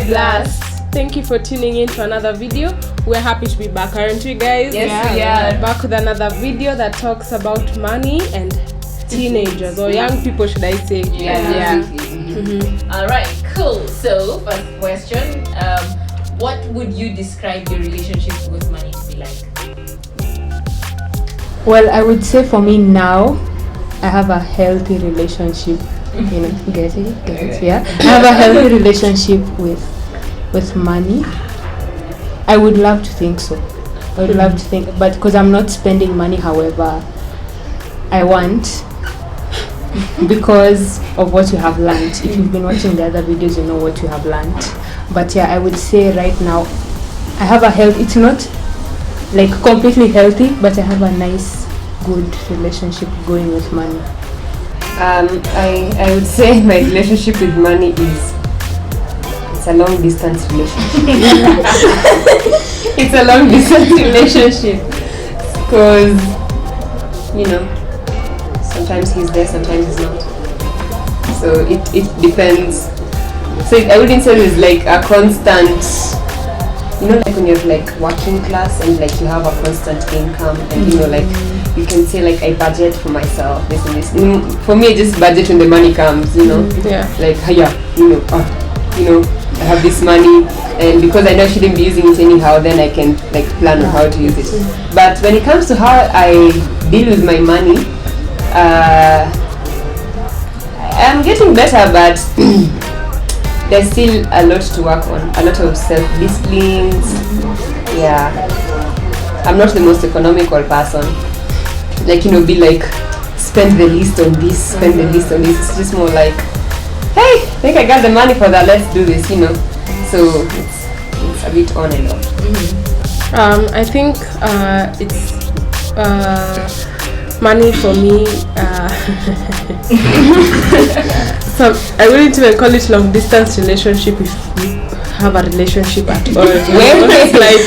a blast. Thank you for tuning in to another video. We're happy to be back, aren't we guys? Yes, we are. Back with another video that talks about money and teenagers or young people, should I say? Alright, cool. So first question, what would you describe your relationship with money to be like? Well, I would say for me now, I have a healthy relationship. You know, get it? Yeah. I have a healthy relationship with money. I would love to think so. I would love to think, but because I'm not spending money however I want, because of what you have learned. If you've been watching the other videos, you know what you have learned. But yeah, I would say right now, I have a it's not like completely healthy, but I have a nice, good relationship going with money. I would say my relationship with money it's a long distance relationship. It's a long distance relationship because sometimes he's there, sometimes he's not. So it depends. So I wouldn't say it's like a constant. Like when you're like working class and like you have a constant income and like you can say like I budget for myself this and this. For me, I just budget when the money comes. Yeah. Like I have this money, and because I know I shouldn't be using it anyhow, then I can like plan on how to use it. But when it comes to how I deal with my money, I'm getting better, but there's still a lot to work on, a lot of self-disciplines. Yeah, I'm not the most economical person. Like, be like, spend the least on this, spend the least on this. It's just more like, hey, I think I got the money for that, let's do this, So it's a bit on and off. I think it's money for me. So I wouldn't even call it long distance relationship if we have a relationship at all. It's like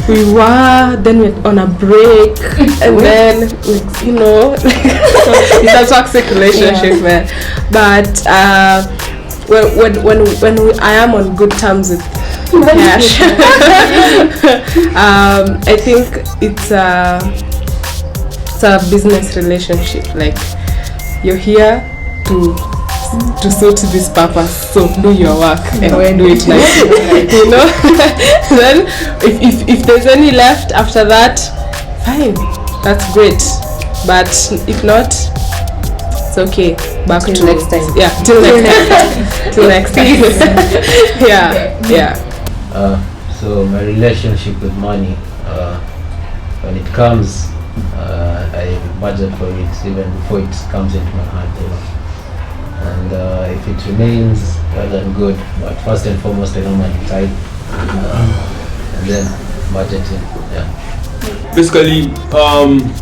we were, then we're on a break, and then it's a toxic relationship, man. But when I am on good terms with cash, I think it's a business relationship. Like you're here to suit this purpose, so do your work and do it nicely. Then if there's any left after that, fine, that's great. But if not, it's okay. Back to next time. Yeah, till next time. Till next time. Yeah. So my relationship with money, when it comes, I budget for it even before it comes into my hand. And if it remains, well and good. But first and foremost, I normally tithe, and then budgeting. Yeah. Basically,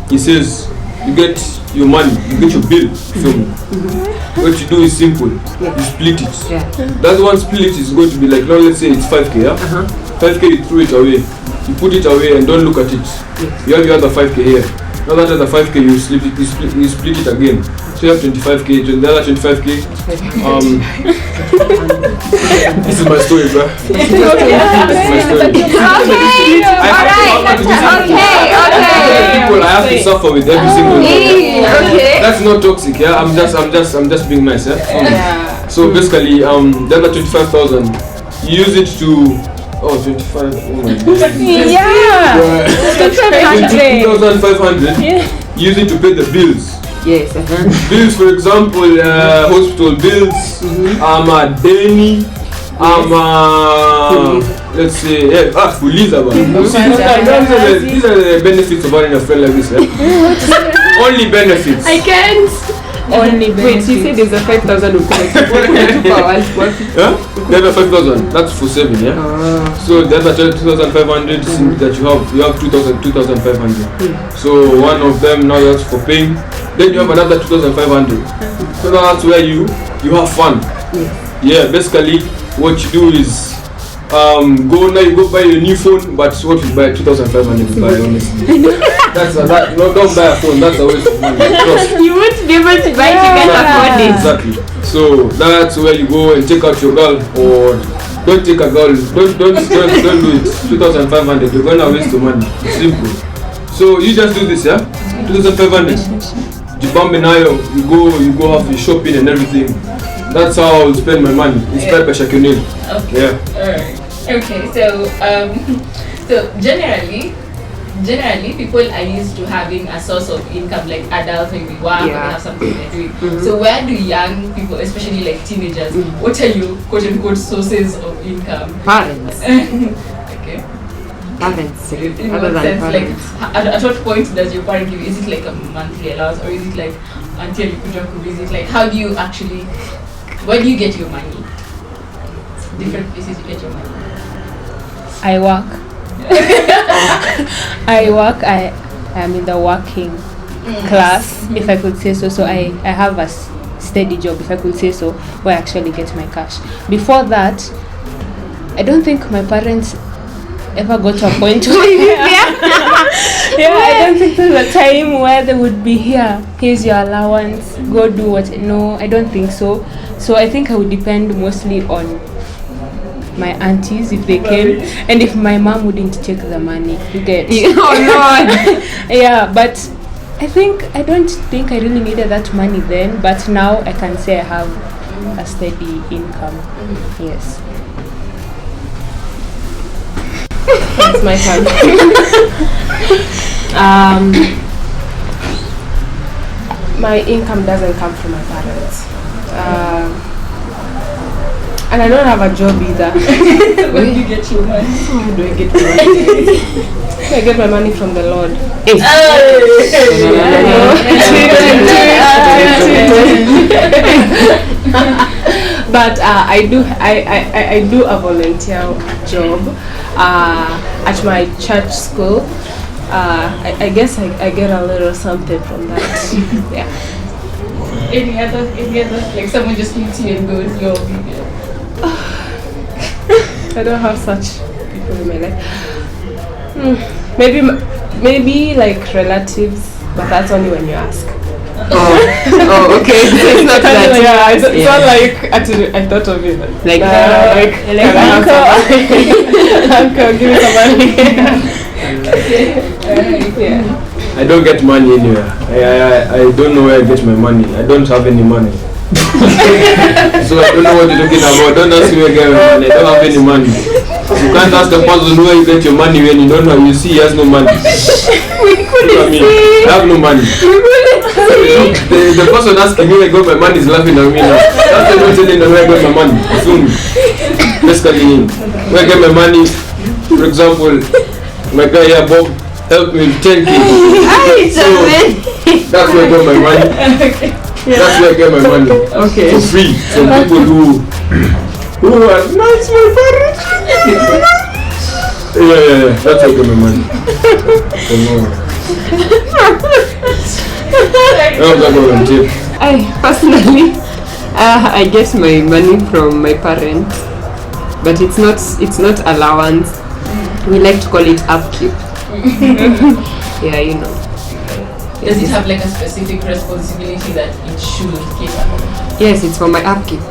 he says you get your money, you get your bill. So what you do is simple. You split it. Yeah. That one split is going to be like, now let's say it's 5k. Yeah. 5k, you throw it away. You put it away and don't look at it. You have your other 5k here. Now that other 5k, you split it again. So you have 25k, the other 25k. This is my story, bro. This is my story. People I have to suffer with every single day. That's not toxic, yeah. I'm just being nice, yeah. So basically, the other 25,000, you use it to 25. Oh my God. Yeah. 2,500. Use it to pay the bills. Yes. Bills, for example, hospital bills. Deni. Let's say, Fuliza. These are the benefits of having a friend like this. Only benefits. I can't. Only benefits. Wait, you said there's a 5,000 Yeah? The other 5,000. That's for saving, yeah. So the other 2,500 that you have 2,500. So one of them now that's for paying. Then you have another 2,500. So now that's where you have fun. Yeah, basically what you do is you go buy a new phone, but what you buy 2,500 to buy, honestly. Don't buy a phone, that's a waste of money. You won't be able to buy it, you can't afford it. Exactly. So that's where you go and check out your girl, or Don't take a girl. Don't do it. 2,500. You're gonna waste your money. Simple. So you just do this, yeah? 2,500. Jibambe nayo. You go off, you shopping and everything. That's how I'll spend my money. Inspired by Shaquille O'Neal. Okay. Yeah. Alright. Okay. So generally people are used to having a source of income, like adults maybe work or they have something they're doing. So where do young people, especially like teenagers, what are your quote unquote sources of income? Parents. Okay. Parents. In Other what than sense? Like parents. at what point does your parent give you? Is it like a monthly allowance, or is it like until you put your visit? Like how do you actually, where do you get your money? Different places you get your money. I work. I am in the working class, if I could say so. So I have a steady job, if I could say so, where I actually get my cash. Before that, I don't think my parents ever got to a point where I don't think there's a time where they would be here. Here's your allowance, go do what. No, I don't think so. So I think I would depend mostly on my aunties if they came, and if my mom wouldn't take the money, you get. Oh Lord. Yeah, but I don't think I really needed that money then, but now I can say I have a steady income. Yes. It's my turn. My income doesn't come from my parents. And I don't have a job either. Where do you get your money? How do I get my money? I get my money from the Lord. But I do a volunteer job at my church school. I guess I get a little something from that. Yeah. Any other, like someone just meets you and goes, yo, baby. I don't have such people in my life. Maybe like relatives, but that's only when you ask. Oh, okay. It's not that. Yeah, it's not like actually I thought of it. Like, uncle, give me some money. Yeah. I don't get money anywhere. I don't know where I get my money. I don't have any money. So I don't know what you're talking about. Don't ask me where I get my money. I don't have any money. You can't ask the person where you get your money when you don't know. You see he has no money. Look at me. I have no money. The person asking me where I got my money is laughing at me now. That's not telling them where I got my money. Soon. Basically, where I get my money, for example, my guy here, Bob, help me with 10K. So, that's where I got my money. That's where I get my money. Okay. For free. From people who are nice, my parents. Yeah. That's where I get my money. I personally, I get my money from my parents, but it's not allowance. We like to call it upkeep. Yeah, you know. Does it have like a specific responsibility that it should cater for? Yes, it's for my upkeep.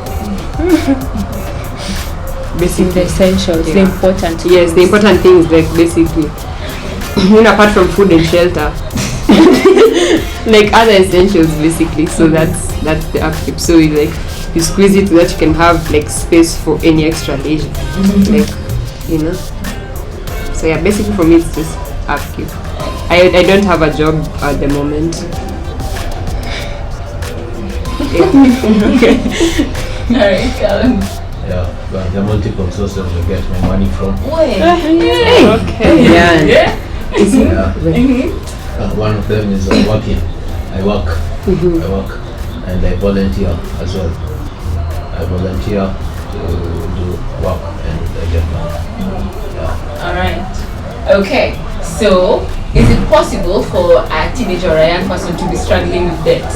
Basically, the essentials, the important. Yes, the important things, like basically, apart from food and shelter, like other essentials, basically. So that's the upkeep. So you squeeze it so that you can have like space for any extra leisure, So yeah, basically for me it's just upkeep. I don't have a job at the moment. Okay. Alright, Yeah, but there are multiple sources I get my money from. Wait. Okay. Yeah. One of them is working. I work, and I volunteer as well. I volunteer to do work and I get money. Yeah. Alright. Okay. So, is it possible for a teenager or a young person to be struggling with debt?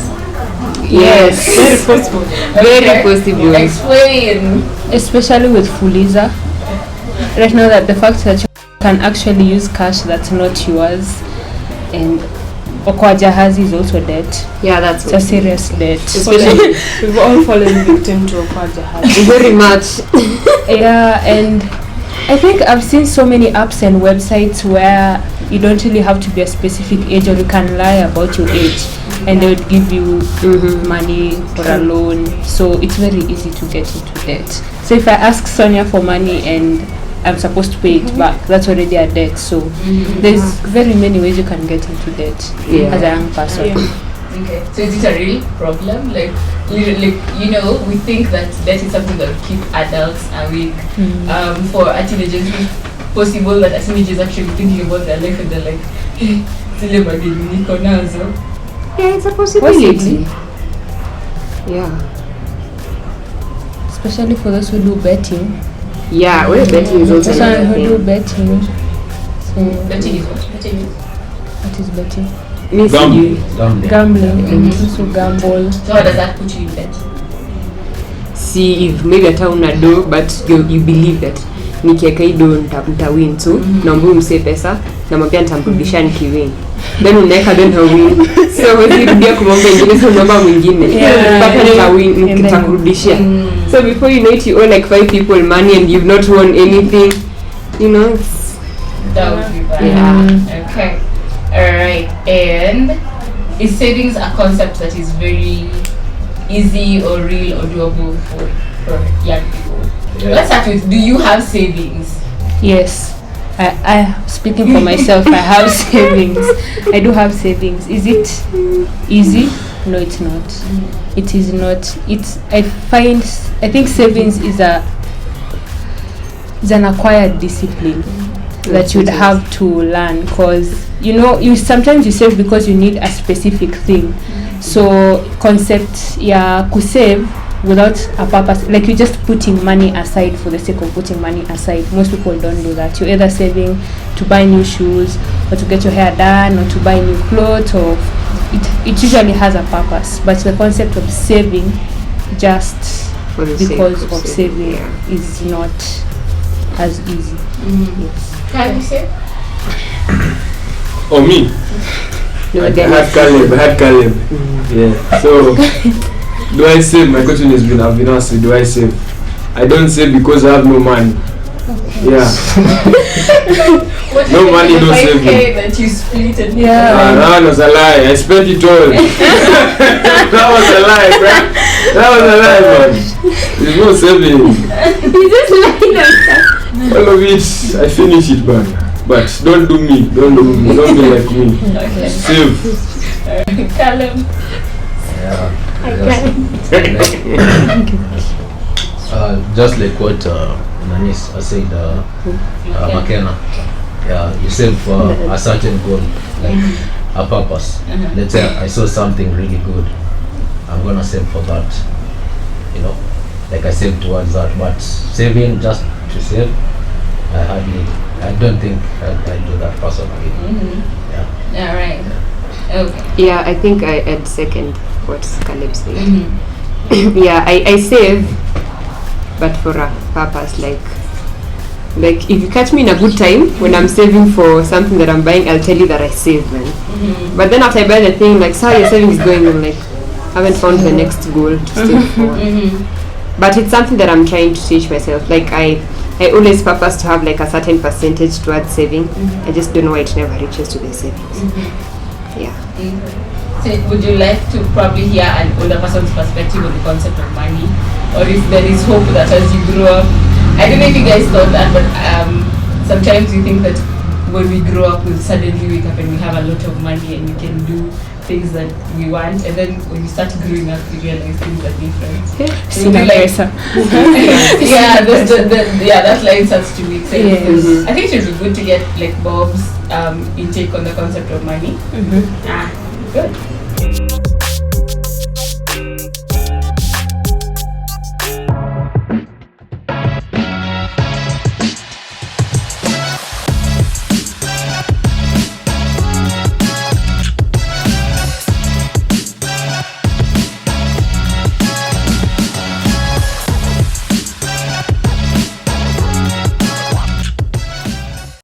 Yes. Very possible. Very possible. Explain. Especially with Fuliza. Right now, that the fact that you can actually use cash that's not yours, and Okoa Jahazi is also debt. Yeah, that's It's a serious debt. We've all fallen victim to Okoa Jahazi. very much. Yeah, and I think I've seen so many apps and websites where you don't really have to be a specific age, or you can lie about your age and they would give you money or a loan. So it's very easy to get into debt. So if I ask Sonia for money and I'm supposed to pay it back, that's already a debt. So there's very many ways you can get into debt as a young person. Okay, so is it a real problem? Like, you know, we think that debt is something that will keep adults awake. For a teenager, it's possible that a teenager is actually thinking about their life and they're like, hey, Yeah, it's a possibility. Yeah. Especially for those who do betting. Yeah, well, betting is also Someone another who do thing. betting. So betting is what? Betting is what is betting? Gambling. Gambling. So gamble. so how does that put you in debt? See, if maybe hata una do but you believe that nikiweka hii do nitawin, so naomba umse pesa namwambia nitamrudisha nikiwin, then unaweka then hawin, so huwezi rudia kumwomba ingine, so unaomba mwingine mpaka nitawin nitakurudishia. So before you know it, you owe like 5 people money and you've not won anything, you know. It's, That would be bad. Yeah. Okay. Alright. And is savings a concept that is very easy or real or doable for young people? Let's start with, do you have savings? Yes. I speaking for myself, I have savings. I do have savings. Is it easy? No, it's not. It is not. I think savings is an acquired discipline that you'd have to learn, because you sometimes you save because you need a specific thing. So concept kusave without a purpose, like you're just putting money aside for the sake of putting money aside. Most people don't do that. You're either saving to buy new shoes or to get your hair done or to buy new clothes, or it usually has a purpose. But the concept of saving just for the sake because of of saving is not as easy. Yes. Can you save? Oh, me? No, I then had Caleb. Yeah. So, do I save? My question has been, I've been asked, do I save? I don't save because I have no money. Yeah. What No money, no 5K saving. that you split and That one was a lie. I spent it all. That was a lie, bruh. That was a lie, man. There's no saving. you just lying like that. All of it, I finish it, man. But don't do me. Don't be like me. Okay. Save. Callum. Just like what Nanis said, McKenna. Yeah, you save for a certain goal, like a purpose. Let's say I saw something really good, I'm gonna save for that. Like I save towards that. But saving just to save, I don't think I do that personally. Yeah. All right. Okay. Yeah, I think I'd second what Caleb said. Yeah, I save, but for a purpose. Like if you catch me in a good time when I'm saving for something that I'm buying, I'll tell you that I save, man. But then after I buy the thing, like, so your saving is going on, like, haven't found the next goal to save for. But it's something that I'm trying to teach myself. Like I always purpose to have like a certain percentage towards saving. I just don't know why it never reaches to the savings. Yeah. So would you like to probably hear an older person's perspective on the concept of money, or if there is hope that as you grow up, I don't know if you guys thought that, but sometimes we think that when we grow up, we'll suddenly wake up and we have a lot of money and we can do things that we want, and then when you start growing up, you realize things are different. So Sina like, pesa. that line starts to make sense. Yes. I think it would be good to get like Bob's intake on the concept of money. Good.